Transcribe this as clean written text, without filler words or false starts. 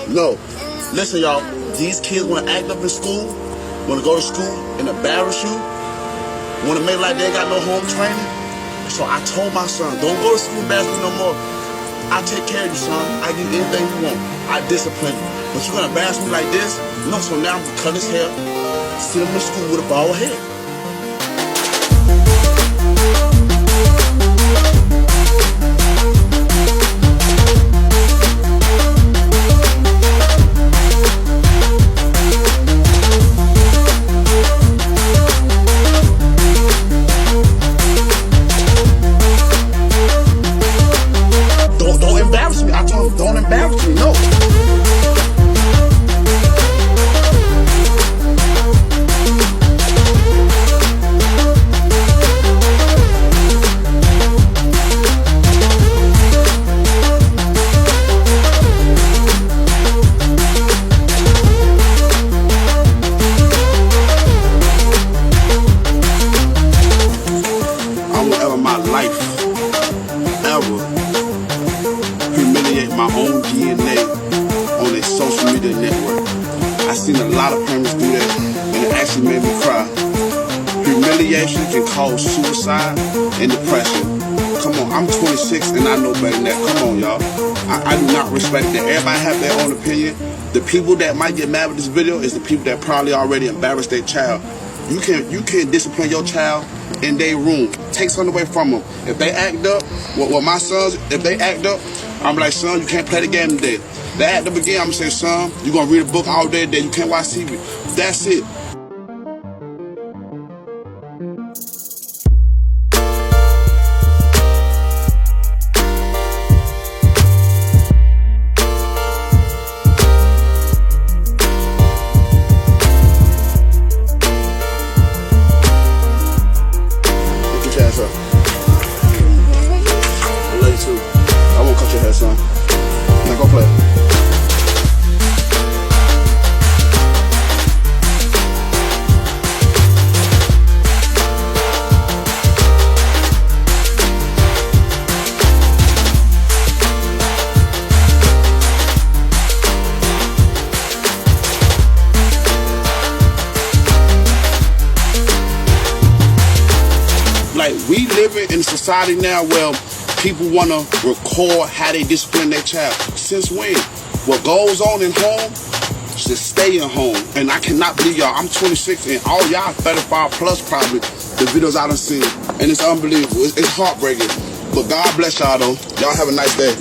No. Listen, y'all. These kids want to act up in school, want to go to school and embarrass you, want to make like they ain't got no home training. So I told my son, don't go to school and embarrass me no more. I take care of you, son. I give you anything you want. I discipline you. But you're going to embarrass me like this? No, so now I'm going to cut his hair, send him to school with a bald head. Don't embarrass me. I told him, don't embarrass me. No. I won't ever in my life ever humiliate my own DNA on a social media network. I seen a lot of parents do that, and it actually made me cry. Humiliation can cause suicide and depression. Come on, I'm 26 and I know better than that. Come on, y'all. I do not respect that. Everybody have their own opinion. The people that might get mad with this video is the people that probably already embarrassed their child. You can discipline your child in their room. Take something away from them. If they act up, well, my sons, if they act up, I'm like, son, you can't play the game today. They act up again, I'm gonna say, son, you're gonna read a book all day today. You can't watch TV. That's it. Ass up. I love you too. I won't cut your hair, son. Now go play. Like, we living in a society now where people want to record how they discipline their child. Since when? What goes on in home should stay in home. And I cannot believe y'all, I'm 26 and all y'all 35 plus probably, the videos I done seen. And it's unbelievable. It's heartbreaking. But God bless y'all though. Y'all have a nice day.